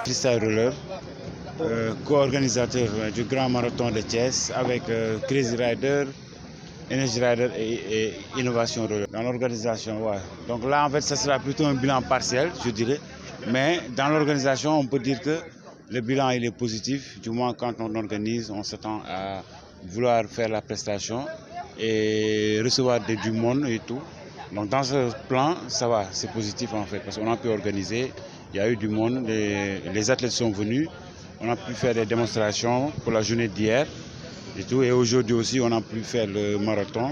Freestyle Roller, co-organisateur du Grand Marathon de Thiès avec Crazy Rider, Energy Rider et Innovation Roller. Dans l'organisation, ouais. Donc là, en fait, ça sera plutôt un bilan partiel, je dirais. Mais dans l'organisation, on peut dire que le bilan il est positif. Du moins, quand on organise, on s'attend à vouloir faire la prestation et recevoir du monde et tout. Donc dans ce plan, ça va, c'est positif en fait, parce qu'on a pu organiser, il y a eu du monde, les athlètes sont venus, on a pu faire des démonstrations pour la journée d'hier et tout. Et aujourd'hui aussi, on a pu faire le marathon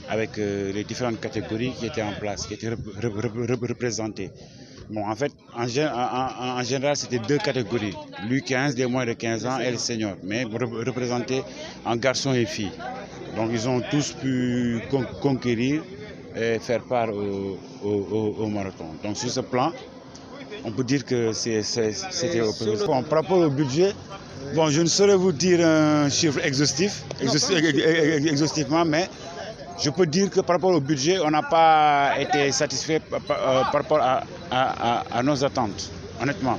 avec les différentes catégories qui étaient en place, qui étaient représentées. Bon, en fait, en général, c'était deux catégories, l'U15 des moins de 15 ans et les seniors, mais représentés en garçons et filles. Donc ils ont tous pu conquérir et faire part au marathon. Donc sur ce plan, on peut dire que c'était bon. Par rapport au budget, bon, je ne saurais vous dire un chiffre exhaustivement, mais je peux dire que par rapport au budget, on n'a pas été satisfait par rapport à nos attentes, honnêtement.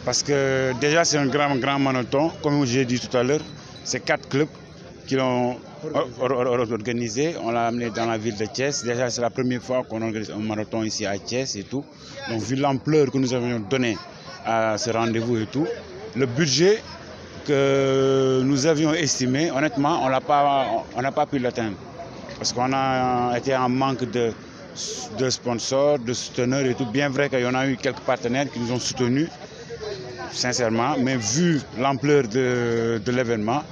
Parce que déjà c'est un grand marathon, comme j'ai dit tout à l'heure, c'est 4 clubs qui l'ont organisé. On l'a amené dans la ville de Thiès. Déjà, c'est la première fois qu'on organise un marathon ici à Thiès et tout. Donc, vu l'ampleur que nous avions donnée à ce rendez-vous et tout, le budget que nous avions estimé, honnêtement, on n'a pas pu l'atteindre. Parce qu'on a été en manque de sponsors, de souteneurs et tout. Bien vrai qu'il y en a eu quelques partenaires qui nous ont soutenus, sincèrement, mais vu l'ampleur de l'événement,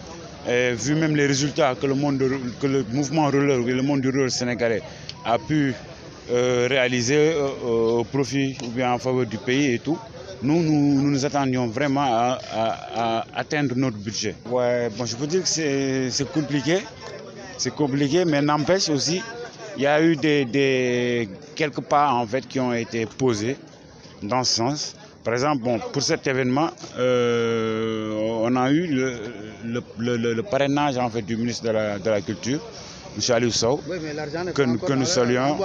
et vu même les résultats que le mouvement roller, le monde du roller sénégalais a pu réaliser au profit ou bien en faveur du pays et tout, nous attendions vraiment à atteindre notre budget. Ouais, bon, je peux dire que c'est compliqué, mais n'empêche aussi, il y a eu quelques pas en fait qui ont été posés dans ce sens. Par exemple, bon, pour cet événement, on a eu le parrainage en fait, du ministre de la Culture, M. Aliou Sow, oui, que nous saluons.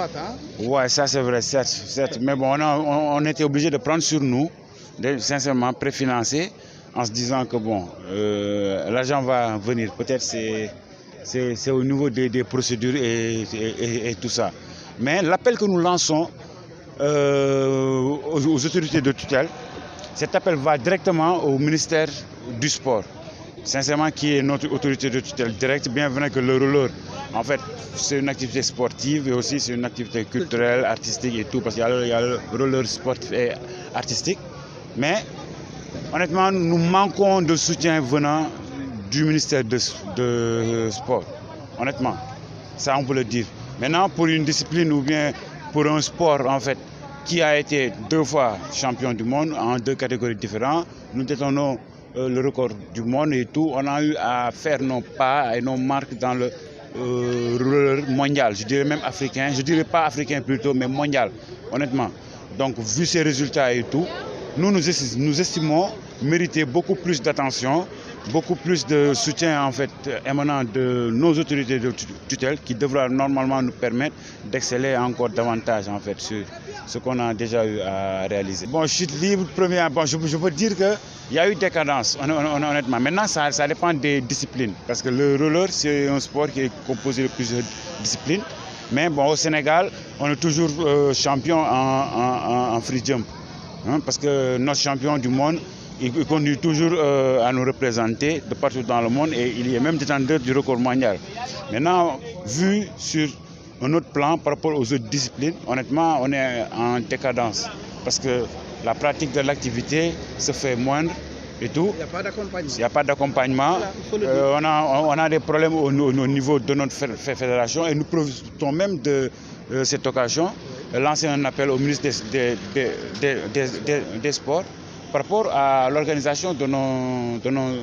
Oui, ça c'est vrai, certes. Mais bon, on était obligé de prendre sur nous, sincèrement préfinancer, en se disant que bon, l'argent va venir. Peut-être c'est au niveau des procédures et tout ça. Mais l'appel que nous lançons aux autorités de tutelle, cet appel va directement au ministère du Sport, sincèrement qui est notre autorité de tutelle directe, bien vrai que le roller, en fait, c'est une activité sportive et aussi c'est une activité culturelle, artistique et tout, parce qu'il y a le roller sportif et artistique. Mais honnêtement, nous manquons de soutien venant du ministère de Sport, honnêtement, ça on peut le dire. Maintenant, pour une discipline ou bien pour un sport en fait qui a été 2 fois champion du monde en 2 catégories différentes, nous détenons le record du monde et tout. On a eu à faire nos pas et nos marques dans le roller mondial, je dirais même africain, je dirais pas africain plutôt, mais mondial, honnêtement. Donc vu ces résultats et tout, nous estimons mériter beaucoup plus d'attention, beaucoup plus de soutien en fait émanant de nos autorités de tutelle qui devra normalement nous permettre d'exceller encore davantage en fait sur ce qu'on a déjà eu à réaliser. Bon, chute libre, première, bon, je peux dire qu'il y a eu décadence, honnêtement. Maintenant, ça dépend des disciplines, parce que le roller, c'est un sport qui est composé de plusieurs disciplines. Mais bon, au Sénégal, on est toujours champion en free jump, hein, parce que notre champion du monde, il continue toujours à nous représenter de partout dans le monde et il est même détenteur du record mondial. Maintenant, vu sur un autre plan par rapport aux autres disciplines, honnêtement, on est en décadence parce que la pratique de l'activité se fait moindre et tout. Il n'y a pas d'accompagnement. On a des problèmes au niveau de notre fédération et nous profitons même de cette occasion de lancer un appel au ministre des Sports par rapport à l'organisation de notre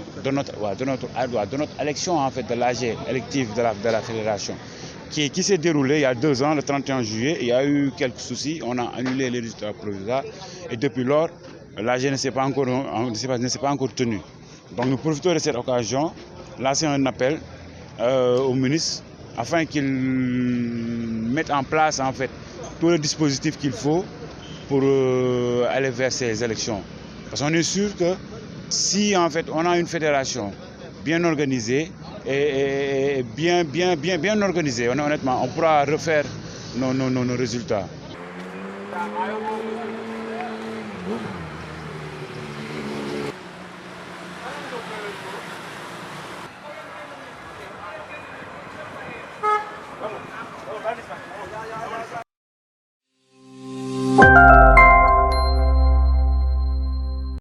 élection en fait, de l'AG élective de la fédération, qui s'est déroulé il y a 2 ans, le 31 juillet. Il y a eu quelques soucis, on a annulé les résultats provisoires et depuis lors, l'AG ne s'est pas encore tenu. Donc nous profitons de cette occasion, lancer un appel au ministre afin qu'il mette en place en fait tout le dispositif qu'il faut pour aller vers ces élections. Parce qu'on est sûr que si en fait on a une fédération bien organisée et bien organisée, honnêtement, on pourra refaire nos résultats.